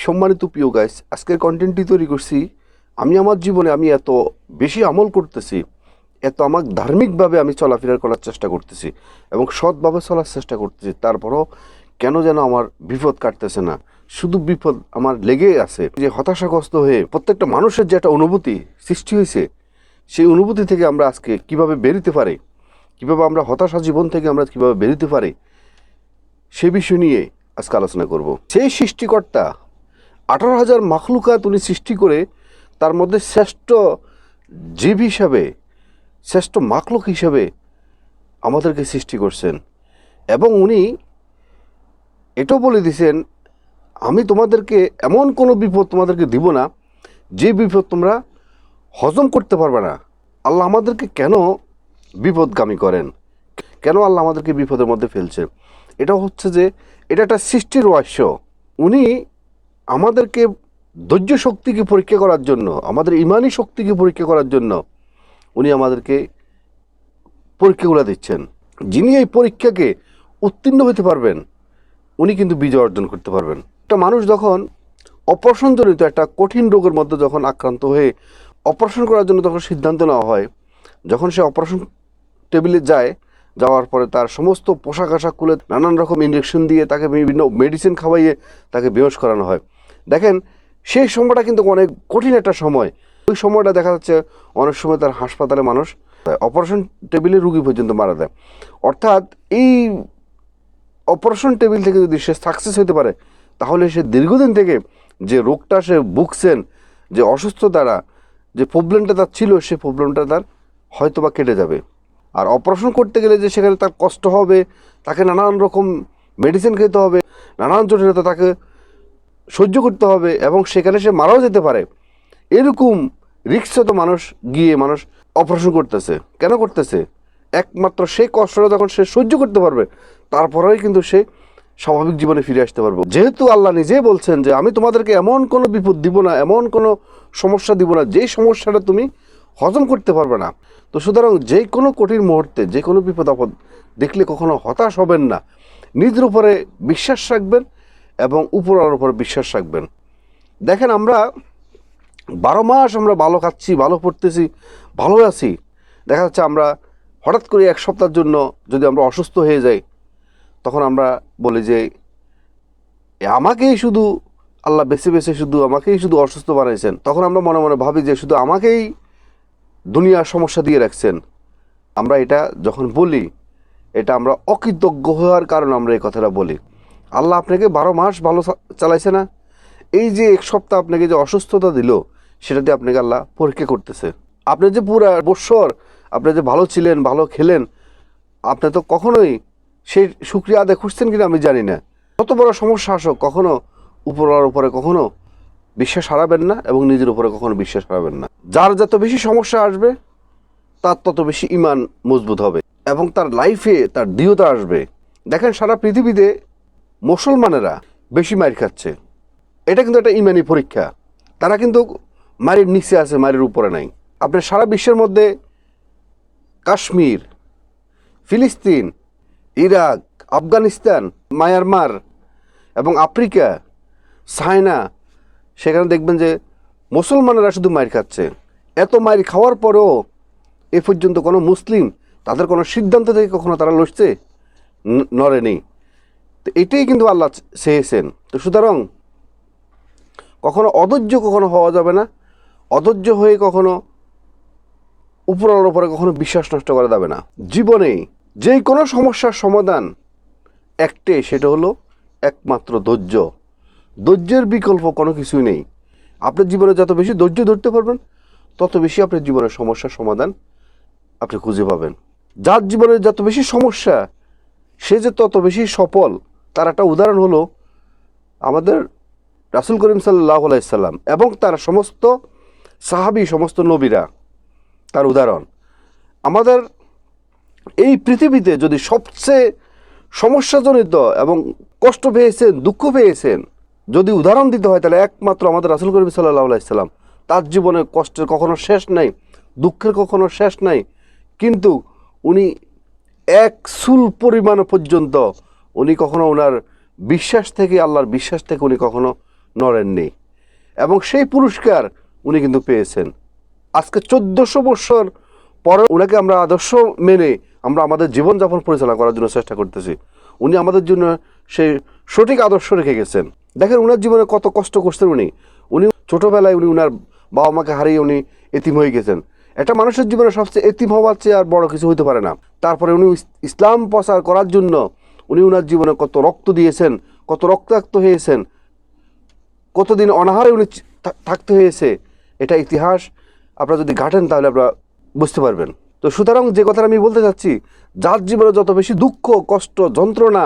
সম্মানিত প্রিয় গাইস, আজকের কন্টেন্টটি তৈরি করছি। আমি আমার জীবনে আমি এত বেশি আমল করতেছি, এত আমার ধার্মিকভাবে আমি চলাফেরা করার চেষ্টা করতেছি এবং সৎভাবে চলার চেষ্টা করতেছি, তারপরও কেন যেন আমার বিপদ কাটতেছে না, শুধু বিপদ আমার লেগেই আছে। যে হতাশাগ্রস্ত হয়ে প্রত্যেকটা মানুষের যে একটা অনুভূতি সৃষ্টি হয়েছে, সেই অনুভূতি থেকে আমরা আজকে কিভাবে বেরোতে পারি, কিভাবে আমরা হতাশা জীবন থেকে আমরা কিভাবে বেরোতে পারি, সে বিষয় নিয়ে আজকে আলোচনা করব। সেই সৃষ্টিকর্তা 18,000 মাখলুকাত উনি সৃষ্টি করে তার মধ্যে শ্রেষ্ঠ জীব হিসাবে, শ্রেষ্ঠ মাখলুক হিসাবে আমাদেরকে সৃষ্টি করছেন এবং উনি এটাও বলে দিয়েছেন, আমি তোমাদেরকে এমন কোনো বিপদ তোমাদেরকে দিব না যে বিপদ তোমরা হজম করতে পারবে না। আল্লাহ আমাদেরকে কেন বিপদগামী করেন, কেন আল্লাহ আমাদেরকে বিপদের মধ্যে ফেলছে, এটা হচ্ছে যে এটা একটা সৃষ্টির রহস্য। উনি আমাদেরকে ধৈর্য শক্তিকে পরীক্ষা করার জন্য, আমাদের ইমানি শক্তিকে পরীক্ষা করার জন্য উনি আমাদেরকে পরীক্ষাগুলো দিচ্ছেন। যিনি এই পরীক্ষাকে উত্তীর্ণ হতে পারবেন উনি কিন্তু বিজয় অর্জন করতে পারবেন। একটা মানুষ যখন অপারেশনজনিত একটা কঠিন রোগের মধ্যে যখন আক্রান্ত হয়ে অপারেশন করার জন্য তখন সিদ্ধান্ত নেওয়া হয়, যখন সে অপারেশন টেবিলে যাওয়ার পরে তার সমস্ত পোশাক আশাক খুলে নানান রকম ইঞ্জেকশন দিয়ে তাকে বিভিন্ন মেডিসিন খাওয়াইয়ে তাকে বেহোশ করানো হয়। দেখেন সেই সময়টা কিন্তু অনেক কঠিন একটা সময়। ওই সময়টা দেখা যাচ্ছে অনেক সময় তার হাসপাতালে মানুষ অপারেশন টেবিলে রুগী পর্যন্ত মারা দেয়। অর্থাৎ এই অপারেশন টেবিল থেকে যদি সে সাকসেস হতে পারে, তাহলে সে দীর্ঘদিন থেকে যে রোগটা সে ভুগছেন, যে অসুস্থতাটা, যে প্রবলেমটা তার ছিল, সে প্রবলেমটা তার হয়তো বা কেটে যাবে। আর অপারেশন করতে গেলে যে সেখানে তার কষ্ট হবে, তাকে নানান রকম মেডিসিন খেতে হবে, নানান জটিলতা তাকে সহ্য করতে হবে এবং সেখানে সে মারাও যেতে পারে, এরকম রিস্কে তো মানুষ অপারেশন করতেছে। কেন করতেছে? একমাত্র সেই কষ্টটা যখন সে সহ্য করতে পারবে, তারপরেই কিন্তু সে স্বাভাবিক জীবনে ফিরে আসতে পারবে। যেহেতু আল্লাহ নিজেই বলছেন যে আমি তোমাদেরকে এমন কোনো বিপদ দিব না, এমন কোনো সমস্যা দিব না যেই সমস্যাটা তুমি হজম করতে পারবে না। তো সুতরাং যে কোনো কঠিন মুহূর্তে, যে কোনো বিপদ আপদ দেখলে কখনো হতাশ হবেন না, নিজের উপরে বিশ্বাস রাখবেন এবং উপরওয়ালার উপরে বিশ্বাস রাখবেন। দেখেন আমরা 12 মাস আমরা ভালো খাচ্ছি, ভালো পড়তেছি, ভালো আছি, দেখা যাচ্ছে আমরা হঠাৎ করে এক সপ্তাহের জন্য যদি আমরা অসুস্থ হয়ে যাই, তখন আমরা বলি যে আমাকেই শুধু আল্লাহ বেছে বেছে আমাকেই শুধু অসুস্থ বানাইছেন। তখন আমরা মনে মনে ভাবি যে শুধু আমাকেই দুনিয়ার সমস্যা দিয়ে রাখছেন। আমরা এটা যখন বলি, এটা আমরা অকৃতজ্ঞ হওয়ার কারণে আমরা এই কথাটা বলি। আল্লাহ আপনাকে 12 মাস ভালো চালাইছে না? এই যে এক সপ্তাহ আপনাকে যে অসুস্থতা দিল, সেটা দিয়ে আপনাকে আল্লাহ পরীক্ষা করতেছে। আপনি যে পুরা বৎসর আপনি যে ভালো ছিলেন, ভালো খেলেন, আপনি তো কখনোই সেই শুকরিয়া আদায় করছেন কিনা আমি জানি না। যত বড় সমস্যা আসুক, কখনো উপরওয়ালার উপরে কখনো বিশ্বাস হারাবেন না এবং নিজের উপরে কখনো বিশ্বাস হারাবেন না। যার যত বেশি সমস্যা আসবে, তার তত বেশি ঈমান মজবুত হবে এবং তার লাইফে তার দৃঢ়তা আসবে। দেখেন সারা পৃথিবীতে মুসলমানেরা বেশি মার খাচ্ছে, এটা কিন্তু একটা ঈমানি পরীক্ষা। তারা কিন্তু মারের নিচে আছে, মারের উপরে নাই। আপনি সারা বিশ্বের মধ্যে কাশ্মীর, ফিলিস্তিন, ইরাক, আফগানিস্তান, মায়ানমার এবং আফ্রিকা, চায়না, সেখানে দেখবেন যে মুসলমানেরা শুধু মার খাচ্ছে। এত মার খাওয়ার পরেও এ পর্যন্ত কোনো মুসলিম তাদের কোনো সিদ্ধান্ত থেকে কখনো তারা লড়ছে নড়েনি। তো এটাই কিন্তু আল্লাহ চেয়েছেন। তো সুতরাং কখনো অধৈর্য কখনো হওয়া যাবে না, অধৈর্য হয়ে কখনো উপরওয়ালার উপরে কখনো বিশ্বাস নষ্ট করা যাবে না। জীবনে যে কোনো সমস্যার সমাধান একটাই, সেটা হলো একমাত্র ধৈর্য। ধৈর্যের বিকল্প কোনো কিছুই নেই। আপনার জীবনে যত বেশি ধৈর্য ধরতে পারবেন, তত বেশি আপনার জীবনের সমস্যার সমাধান আপনি খুঁজে পাবেন। যার জীবনে যত বেশি সমস্যা, সে যে তত বেশি সফল, তার একটা উদাহরণ হলো আমাদের রাসূল করিম সাল্লাল্লাহু আলাইহি সাল্লাম এবং তার সমস্ত সাহাবী, সমস্ত নবীরা তার উদাহরণ। আমাদের এই পৃথিবীতে যদি সবচেয়ে সমস্যাজনিত এবং কষ্ট পেয়েছেন, দুঃখ পেয়েছেন, যদি উদাহরণ দিতে হয়, তাহলে একমাত্র আমাদের রাসূল করিম সাল্লাল্লাহু আলাইহি সাল্লাম। তার জীবনে কষ্টের কখনো শেষ নাই, দুঃখের কখনো শেষ নাই, কিন্তু উনি এক চুল পরিমাণ পর্যন্ত উনি কখনো ওনার বিশ্বাস থেকে, আল্লাহর বিশ্বাস থেকে উনি কখনো নড়েননি, এবং সেই পুরস্কার উনি কিন্তু পেয়েছেন। আজকে 1400 বছর পরে ওনাকে আমরা আদর্শ মেনে আমরা আমাদের জীবনযাপন পরিচালনা করার জন্য চেষ্টা করতেছি। উনি আমাদের জন্য সেই সঠিক আদর্শ রেখে গেছেন। দেখেন ওনার জীবনে কত কষ্ট করছেন উনি ছোটোবেলায় উনার বাবা মাকে হারিয়ে উনি এতিম হয়ে গেছেন। একটা মানুষের জীবনে সবচেয়ে এতিম হওয়ার চেয়ে আর বড় কিছু হতে পারে না। তারপরে উনি ইসলাম প্রচার করার জন্য উনি ওনার জীবনে কত রক্ত দিয়েছেন, কত রক্তাক্ত হয়েছেন, কতদিন অনাহারে উনি থাকতে হয়েছে। এটা ইতিহাস আপনারা যদি ঘাটেন তাহলে আপনারা বুঝতে পারবেন। তো সুতরাং যে কথাটা আমি বলতে চাচ্ছি, যার জীবনে যত বেশি দুঃখ, কষ্ট, যন্ত্রণা,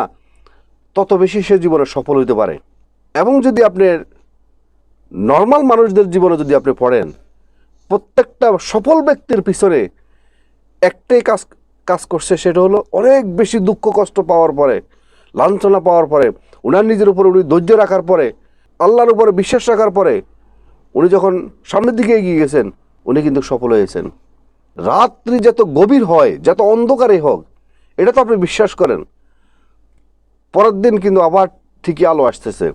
তত বেশি সে জীবনে সফল হতে পারে। এবং যদি আপনার নর্মাল মানুষদের জীবনে যদি আপনি পড়েন, প্রত্যেকটা সফল ব্যক্তির পিছনে একটাই কাজ করছে, সেটা হলো অনেক বেশি দুঃখ কষ্ট পাওয়ার পরে, লাঞ্ছনা পাওয়ার পরে, ওনার নিজের উপর উনি ধৈর্য রাখার পরে, আল্লাহর উপরে বিশ্বাস রাখার পরে উনি যখন সামনের দিকে এগিয়ে গেছেন, উনি কিন্তু সফল হয়েছেন। রাত্রি যত গভীর হয়, যত অন্ধকারে হোক, এটা তো আপনি বিশ্বাস করেন, পরের দিন কিন্তু আবার ঠিকই আলো আসতেছে।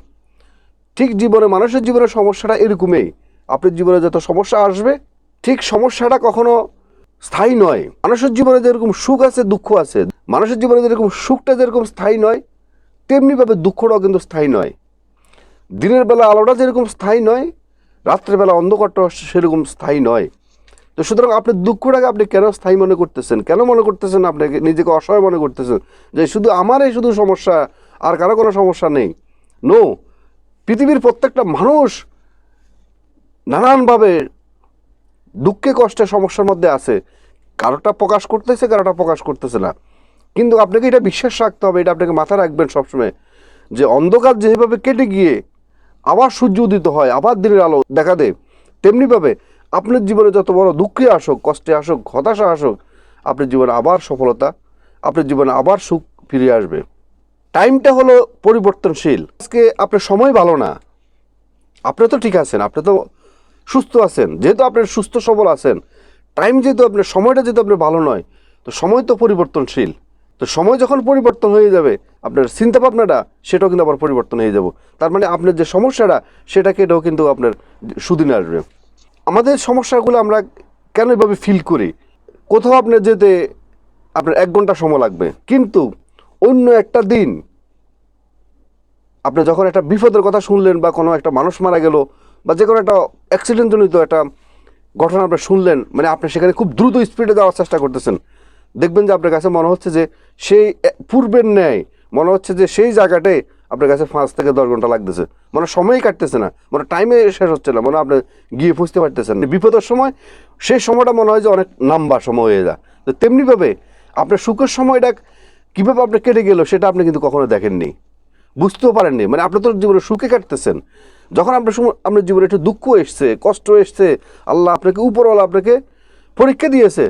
ঠিক জীবনে, মানুষের জীবনের সমস্যাটা এরকমই। আপনার জীবনে যত সমস্যা আসবে, ঠিক সমস্যাটা কখনো স্থায়ী নয়। মানুষের জীবনে যেরকম সুখ আছে, দুঃখ আছে। মানুষের জীবনে যেরকম সুখটা যেরকম স্থায়ী নয়, তেমনিভাবে দুঃখটাও কিন্তু স্থায়ী নয়। দিনের বেলা আলোটা যেরকম স্থায়ী নয়, রাত্রেবেলা অন্ধকারটা সেরকম স্থায়ী নয়। তো সুতরাং আপনার দুঃখটাকে আপনি কেন স্থায়ী মনে করতেছেন? কেন মনে করতেছেন আপনাকে নিজেকে অসহায় মনে করতেছেন যে শুধু আমারই শুধু সমস্যা, আর কারো কোনো সমস্যা নেই? নো, পৃথিবীর প্রত্যেকটা মানুষ নানানভাবে দুঃখে কষ্টে সমস্যার মধ্যে আছে। কারোটা প্রকাশ করতেছে, কারোটা প্রকাশ করতেছে না। কিন্তু আপনাকে এটা বিশ্বাস রাখতে হবে, এটা আপনাকে মাথায় রাখবেন সবসময়, যে অন্ধকার যেভাবে কেটে গিয়ে আবার সূর্য উদিত হয়, আবার দিনের আলো দেখা দেয়, তেমনিভাবে আপনার জীবনে যত বড় দুঃখে আসুক, কষ্টে আসুক, হতাশা আসুক, আপনার জীবনে আবার সফলতা, আপনার জীবনে আবার সুখ ফিরে আসবে। টাইমটা হলো পরিবর্তনশীল। আজকে আপনার সময় ভালো না, আপনি তো ঠিক আছেন, আপনি তো সুস্থ আছেন, যেহেতু আপনি সুস্থ সবল আছেন, টাইম যেহেতু আপনার সময়টা যেহেতু আপনার ভালো নয়, তো সময় তো পরিবর্তনশীল। তো সময় যখন পরিবর্তন হয়ে যাবে, আপনার চিন্তা ভাবনাটা সেটাও কিন্তু আবার পরিবর্তন হয়ে যাব। তার মানে আপনার যে সমস্যাটা, সেটাকে এটাও কিন্তু আপনার সুদিনে আসবে। আমাদের সমস্যাগুলো আমরা কেন এভাবে ফিল করি? কোথাও আপনার যেতে আপনার 1 ঘন্টা সময় লাগবে, কিন্তু অন্য একটা দিন আপনি যখন একটা বিপদের কথা শুনলেন, বা কোনো একটা মানুষ মারা গেল, বা যে কোনো একটা অ্যাক্সিডেন্টজনিত একটা ঘটনা আপনি শুনলেন, মানে আপনি সেখানে খুব দ্রুত স্পিডে যাওয়ার চেষ্টা করতেছেন, দেখবেন যে আপনার কাছে মনে হচ্ছে যে সেই পূর্বের ন্যায় মনে হচ্ছে যে সেই জায়গাটায় আপনার কাছে 5 থেকে 10 ঘন্টা লাগতেছে, মানে সময়ই কাটতেছে না, মানে টাইমে শেষ হচ্ছে না, মানে আপনি গিয়ে পৌঁছতে পারতেছেন। বিপদের সময় সেই সময়টা মনে হয় যে অনেক লম্বা সময় হয়ে যায়। তো তেমনিভাবে আপনার সুখের সময়টা কীভাবে আপনার কেটে গেল, সেটা আপনি কিন্তু কখনো দেখেননি, বুঝতেও পারেননি। মানে আপনি তো জীবনে সুখে কাটতেছেন, যখন আপনার জীবনে একটু দুঃখ এসছে, কষ্ট এসছে, আল্লাহ আপনাকে উপরওয়ালা আপনাকে পরীক্ষা দিয়েছে,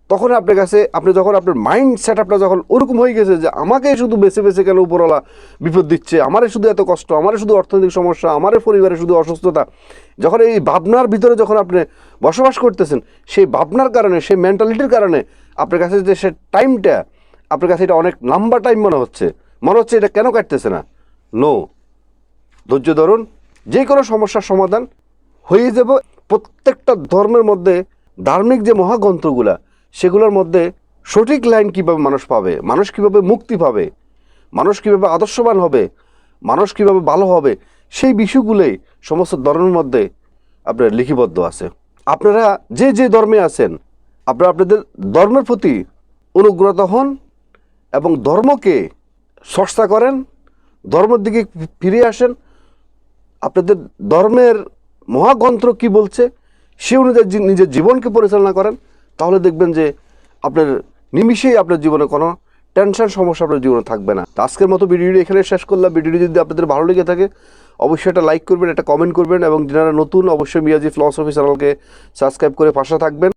তখন আপনার কাছে যখন আপনার মাইন্ড সেট আপটা যখন ওরকম হয়ে গেছে যে আমাকে শুধু বেছে বেছে কেন উপরওয়ালা বিপদ দিচ্ছে, আমারে শুধু এত কষ্ট, আমারে শুধু অর্থনৈতিক সমস্যা, আমারে পরিবারে শুধু অসুস্থতা, যখন এই ভাবনার ভিতরে যখন আপনি বসবাস করতেছেন, সেই ভাবনার কারণে, সেই মেন্টালিটির কারণে আপনার কাছে যে সে টাইমটা, আপনার কাছে এটা অনেক লম্বা টাইম মনে হচ্ছে এটা কেন কাটতেছে না? নো, ধৈর্য ধরুন, যে কোনো সমস্যার সমাধান হয়ে যাব। প্রত্যেকটা ধর্মের মধ্যে ধার্মিক যে মহাগ্রন্থগুলা, সেগুলোর মধ্যে সঠিক লাইন কীভাবে মানুষ পাবে, মানুষ কীভাবে মুক্তি পাবে, মানুষ কীভাবে আদর্শবান হবে, মানুষ কীভাবে ভালো হবে, সেই বিষয়গুলোই সমস্ত ধর্মের মধ্যে আপনার লিপিবদ্ধ আছে। আপনারা যে যে ধর্মে আছেন, আপনারা আপনাদের ধর্মের প্রতি অনুগ্রত হন এবং ধর্মকে চর্চা করেন, ধর্মের দিকে ফিরে আসেন। আপনাদের ধর্মের মহাগ্রন্থ কী বলছে সে অনুযায়ী নিজের জীবনকে পরিচালনা করেন, তাহলে দেখবেন যে আপনার নিমিষেই আপনার জীবনে কোনো টেনশন সমস্যা আপনার জীবনে থাকবে না। আজকের মতো ভিডিওটি এখানে শেষ করলাম। ভিডিওটি যদি আপনাদের ভালো লেগে থাকে অবশ্যই একটা লাইক করবেন, একটা কমেন্ট করবেন, এবং যারা নতুন অবশ্যই মিয়াজি ফিলসফি চ্যানেলকে সাবস্ক্রাইব করে পাশে থাকবেন।